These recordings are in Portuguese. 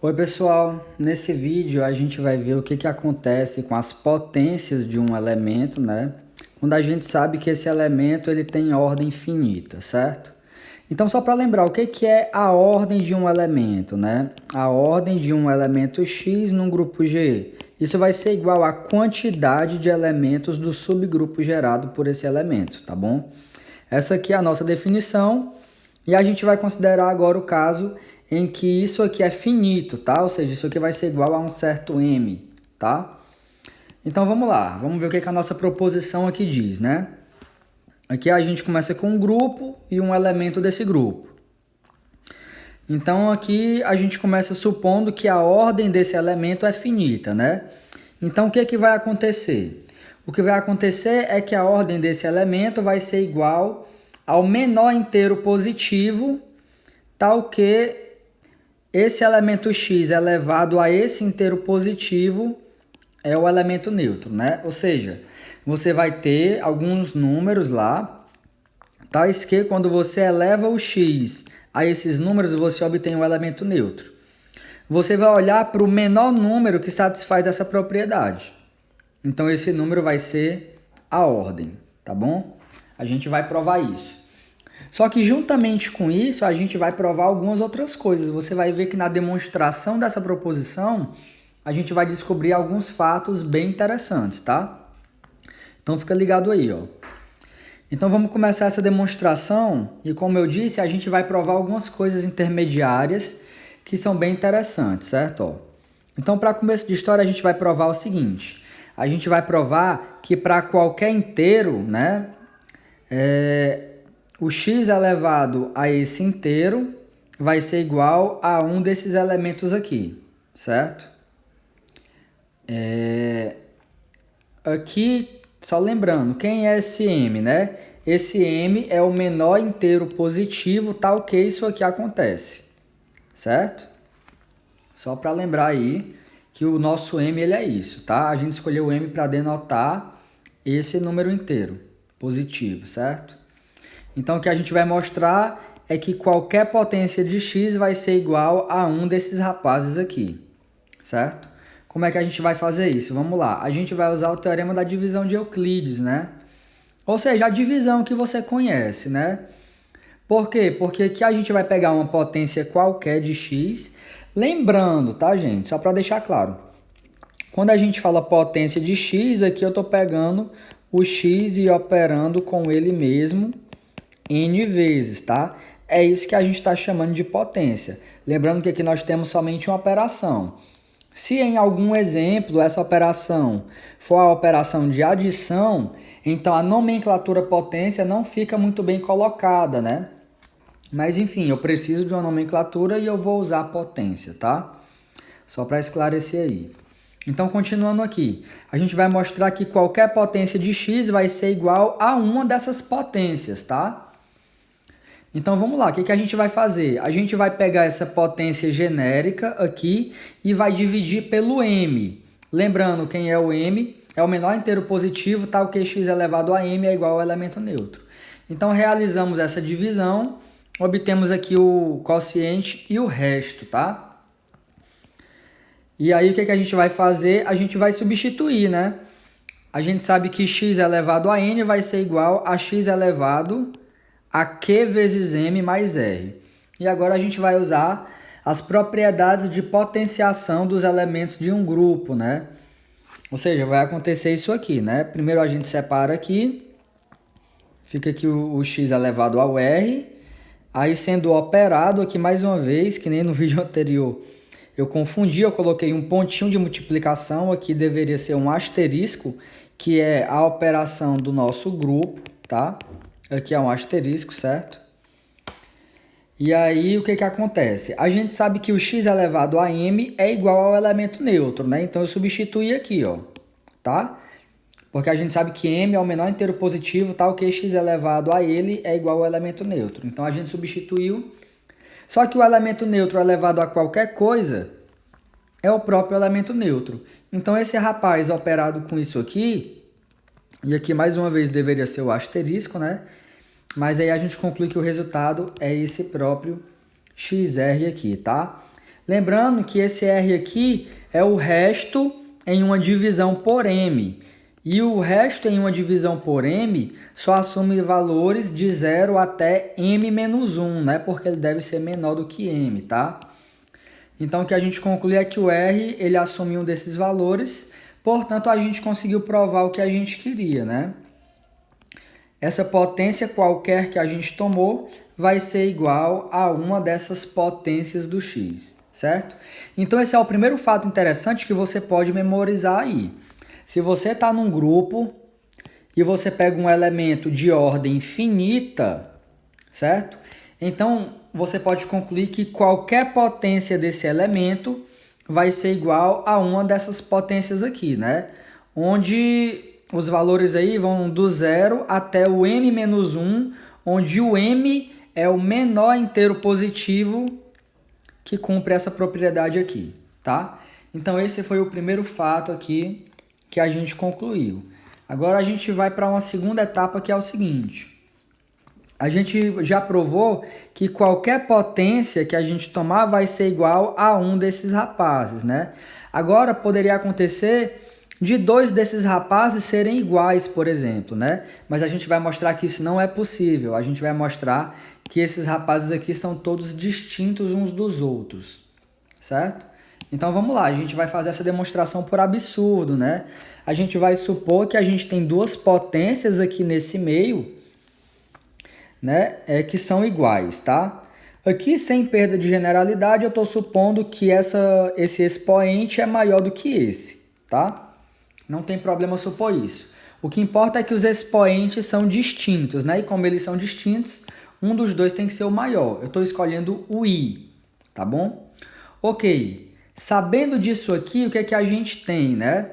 Oi pessoal, nesse vídeo a gente vai ver o que acontece com as potências de um elemento, né? Quando a gente sabe que esse elemento ele tem ordem infinita, certo? Então só para lembrar, o que é a ordem de um elemento, né? A ordem de um elemento X num grupo G. Isso vai ser igual à quantidade de elementos do subgrupo gerado por esse elemento, tá bom? Essa aqui é a nossa definição e a gente vai considerar agora o caso em que isso aqui é finito, tá? Ou seja, isso aqui vai ser igual a um certo m, tá? Então vamos lá, vamos ver o que a nossa proposição aqui diz, né? Aqui a gente começa com um grupo e um elemento desse grupo. Então aqui a gente começa supondo que a ordem desse elemento é finita, né? Então o que vai acontecer? O que vai acontecer é que a ordem desse elemento vai ser igual ao menor inteiro positivo, tal que esse elemento x elevado a esse inteiro positivo é o elemento neutro, né? Ou seja, você vai ter alguns números lá, tais que quando você eleva o x a esses números, você obtém um elemento neutro. Você vai olhar para o menor número que satisfaz essa propriedade. Então, esse número vai ser a ordem, tá bom? A gente vai provar isso. Só que juntamente com isso, a gente vai provar algumas outras coisas. Você vai ver que na demonstração dessa proposição, a gente vai descobrir alguns fatos bem interessantes, tá? Então fica ligado aí, ó. Então vamos começar essa demonstração e como eu disse, a gente vai provar algumas coisas intermediárias que são bem interessantes, certo? Ó. Então para começo de história a gente vai provar o seguinte. A gente vai provar que para qualquer inteiro, né? O x elevado a esse inteiro vai ser igual a um desses elementos aqui, certo? Aqui, só lembrando, quem é esse m, né? Esse m é o menor inteiro positivo, tal que isso aqui acontece, certo? Só para lembrar aí que o nosso m ele é isso, tá? A gente escolheu o m para denotar esse número inteiro positivo, certo? Então, o que a gente vai mostrar é que qualquer potência de x vai ser igual a um desses rapazes aqui, certo? Como é que a gente vai fazer isso? Vamos lá. A gente vai usar o teorema da divisão de Euclides, né? Ou seja, a divisão que você conhece, né? Por quê? Porque aqui a gente vai pegar uma potência qualquer de x. Lembrando, tá, gente? Só para deixar claro. Quando a gente fala potência de x, aqui eu estou pegando o x e operando com ele mesmo n vezes, tá? É isso que a gente está chamando de potência. Lembrando que aqui nós temos somente uma operação. Se em algum exemplo essa operação for a operação de adição, então a nomenclatura potência não fica muito bem colocada, né? Mas enfim, eu preciso de uma nomenclatura e eu vou usar potência, tá? Só para esclarecer aí. Então, continuando aqui, a gente vai mostrar que qualquer potência de x vai ser igual a uma dessas potências, tá? Então vamos lá, o que a gente vai fazer? A gente vai pegar essa potência genérica aqui e vai dividir pelo m. Lembrando, quem é o m? É o menor inteiro positivo, tal que x elevado a m é igual ao elemento neutro. Então realizamos essa divisão, obtemos aqui o quociente e o resto, tá? E aí o que a gente vai fazer? A gente vai substituir, né? A gente sabe que x elevado a n vai ser igual a x elevado a Q vezes M mais R. E agora a gente vai usar as propriedades de potenciação dos elementos de um grupo, né? Ou seja, vai acontecer isso aqui, né? Primeiro a gente separa aqui, fica aqui o x elevado ao R, aí sendo operado aqui mais uma vez, que nem no vídeo anterior, eu confundi, eu coloquei um pontinho de multiplicação, aqui deveria ser um asterisco, que é a operação do nosso grupo, tá? Aqui é um asterisco, certo? E aí, o que acontece? A gente sabe que o x elevado a m é igual ao elemento neutro, né? Então, eu substituí aqui, ó, tá? Porque a gente sabe que m é o menor inteiro positivo, tal que x elevado a ele é igual ao elemento neutro. Então, a gente substituiu. Só que o elemento neutro elevado a qualquer coisa é o próprio elemento neutro. Então, esse rapaz operado com isso aqui, e aqui mais uma vez deveria ser o asterisco, né? Mas aí a gente conclui que o resultado é esse próprio XR aqui, tá? Lembrando que esse R aqui é o resto em uma divisão por M. E o resto em uma divisão por M só assume valores de 0 até M-1, né? Porque ele deve ser menor do que M, tá? Então, o que a gente conclui é que o R, ele assume um desses valores, portanto, a gente conseguiu provar o que a gente queria, né? Essa potência qualquer que a gente tomou vai ser igual a uma dessas potências do x, certo? Então, esse é o primeiro fato interessante que você pode memorizar aí. Se você está num grupo e você pega um elemento de ordem finita, certo? Então, você pode concluir que qualquer potência desse elemento vai ser igual a uma dessas potências aqui, né? Onde os valores aí vão do 0 até o m-1, onde o m é o menor inteiro positivo que cumpre essa propriedade aqui, tá? Então, esse foi o primeiro fato aqui que a gente concluiu. Agora, a gente vai para uma segunda etapa, que é o seguinte. A gente já provou que qualquer potência que a gente tomar vai ser igual a um desses rapazes, né? Agora, poderia acontecer de dois desses rapazes serem iguais, por exemplo, né? Mas a gente vai mostrar que isso não é possível. A gente vai mostrar que esses rapazes aqui são todos distintos uns dos outros, certo? Então vamos lá, a gente vai fazer essa demonstração por absurdo, né? A gente vai supor que a gente tem duas potências aqui nesse meio, né? Que são iguais, tá? Aqui, sem perda de generalidade, eu estou supondo que esse expoente é maior do que esse, tá? Não tem problema supor isso. O que importa é que os expoentes são distintos, né? E como eles são distintos, um dos dois tem que ser o maior. Eu estou escolhendo o I, tá bom? Ok. Sabendo disso aqui, o que é que a gente tem, né?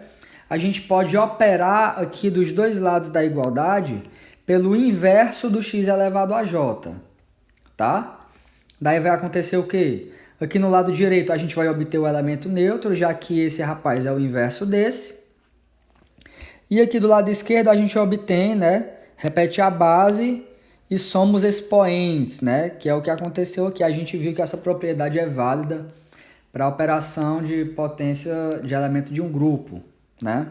A gente pode operar aqui dos dois lados da igualdade pelo inverso do x elevado a j, tá? Daí vai acontecer o quê? Aqui no lado direito a gente vai obter o elemento neutro, já que esse rapaz é o inverso desse. E aqui do lado esquerdo a gente obtém, né? Repete a base e somos expoentes, né? Que é o que aconteceu aqui. A gente viu que essa propriedade é válida para a operação de potência de elemento de um grupo, né?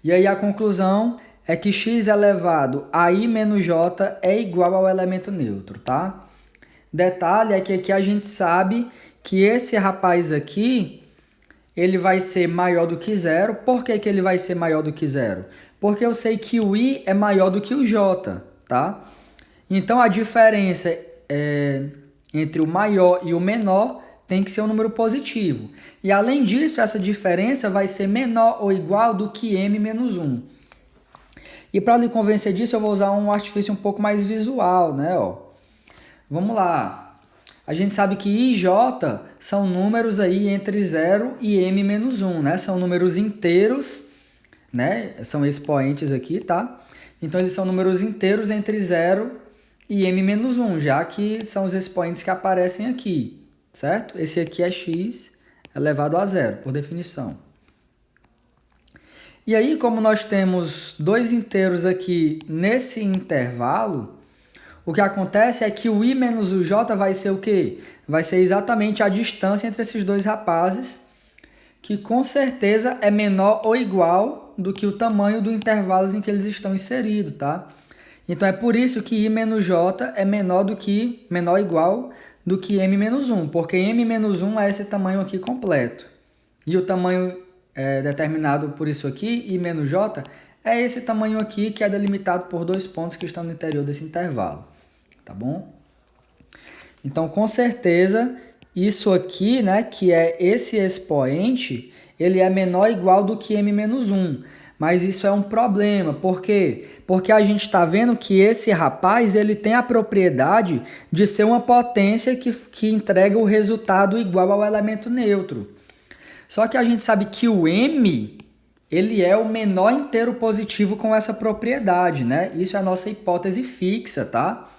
E aí a conclusão é que x elevado a i menos j é igual ao elemento neutro, tá? Detalhe é que aqui a gente sabe que esse rapaz aqui, ele vai ser maior do que zero. Por que que ele vai ser maior do que zero? Porque eu sei que o i é maior do que o j, tá? Então, a diferença entre o maior e o menor tem que ser um número positivo. E, além disso, essa diferença vai ser menor ou igual do que m menos 1. E, para lhe convencer disso, eu vou usar um artifício um pouco mais visual, né? Ó. Vamos lá. A gente sabe que i e j são números aí entre 0 e m menos 1, né? São números inteiros, né? São expoentes aqui, tá? Então, eles são números inteiros entre 0 e m menos 1, já que são os expoentes que aparecem aqui, certo? Esse aqui é x elevado a 0, por definição. E aí, como nós temos dois inteiros aqui nesse intervalo, o que acontece é que o i menos o j vai ser o quê? Vai ser exatamente a distância entre esses dois rapazes, que com certeza é menor ou igual do que o tamanho do intervalo em que eles estão inseridos, tá? Então, é por isso que i menos j é menor ou igual do que m menos 1, porque m menos 1 é esse tamanho aqui completo. E o tamanho determinado por isso aqui, i menos j, é esse tamanho aqui que é delimitado por dois pontos que estão no interior desse intervalo, tá bom? Então, com certeza, isso aqui, né, que é esse expoente, ele é menor ou igual do que m menos 1. Mas isso é um problema. Por quê? Porque a gente está vendo que esse rapaz ele tem a propriedade de ser uma potência que entrega o resultado igual ao elemento neutro. Só que a gente sabe que o m ele é o menor inteiro positivo com essa propriedade, né? Isso é a nossa hipótese fixa, tá?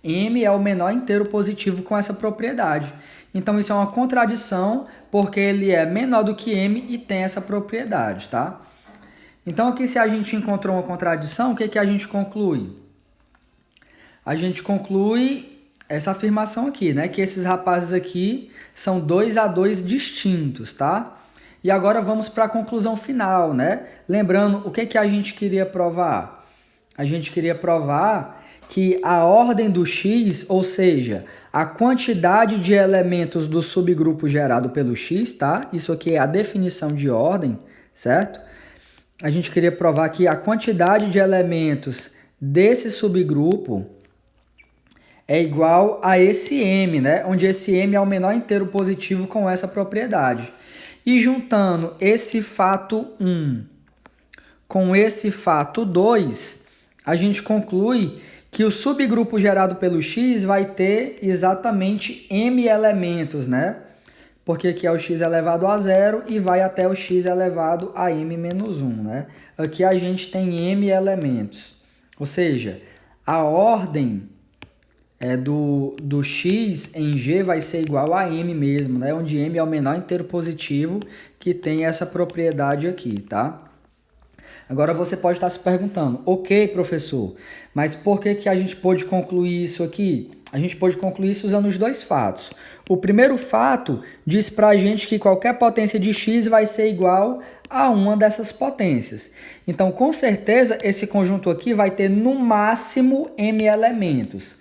M é o menor inteiro positivo com essa propriedade. Então, isso é uma contradição, porque ele é menor do que m e tem essa propriedade, tá? Então, aqui, se a gente encontrou uma contradição, o que a gente conclui? A gente conclui essa afirmação aqui, né? Que esses rapazes aqui são 2 a 2 distintos, tá? E agora vamos para a conclusão final, né? Lembrando, o que que a gente queria provar? A gente queria provar que a ordem do X, ou seja, a quantidade de elementos do subgrupo gerado pelo X, tá? Isso aqui é a definição de ordem, certo? A gente queria provar que a quantidade de elementos desse subgrupo é igual a esse M, né? Onde esse M é o menor inteiro positivo com essa propriedade. E juntando esse fato 1 com esse fato 2, a gente conclui que o subgrupo gerado pelo X vai ter exatamente M elementos, né? Porque aqui é o x elevado a 0 e vai até o x elevado a m menos 1, né? Aqui a gente tem m elementos. Ou seja, a ordem do x em G vai ser igual a m mesmo, né? Onde m é o menor inteiro positivo que tem essa propriedade aqui, tá? Agora você pode estar se perguntando, ok, professor, mas por que a gente pôde concluir isso aqui? A gente pode concluir isso usando os dois fatos. O primeiro fato diz para a gente que qualquer potência de x vai ser igual a uma dessas potências. Então, com certeza, esse conjunto aqui vai ter no máximo m elementos.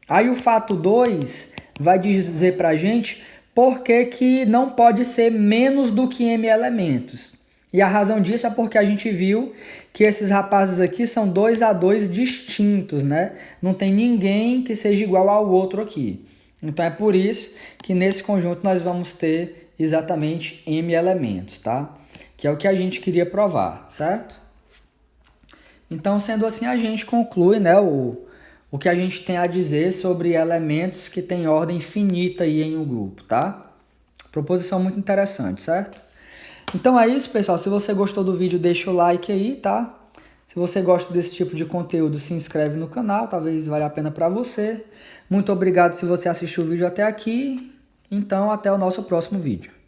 Aí o fato 2 vai dizer para a gente por que não pode ser menos do que m elementos. E a razão disso é porque a gente viu que esses rapazes aqui são 2 a 2 distintos, né? Não tem ninguém que seja igual ao outro aqui. Então é por isso que nesse conjunto nós vamos ter exatamente m elementos, tá? Que é o que a gente queria provar, certo? Então, sendo assim, a gente conclui, né, o que a gente tem a dizer sobre elementos que têm ordem finita aí em um grupo, tá? Proposição muito interessante, certo? Então é isso, pessoal. Se você gostou do vídeo, deixa o like aí, tá? Se você gosta desse tipo de conteúdo, se inscreve no canal, talvez valha a pena para você. Muito obrigado se você assistiu o vídeo até aqui. Então, até o nosso próximo vídeo.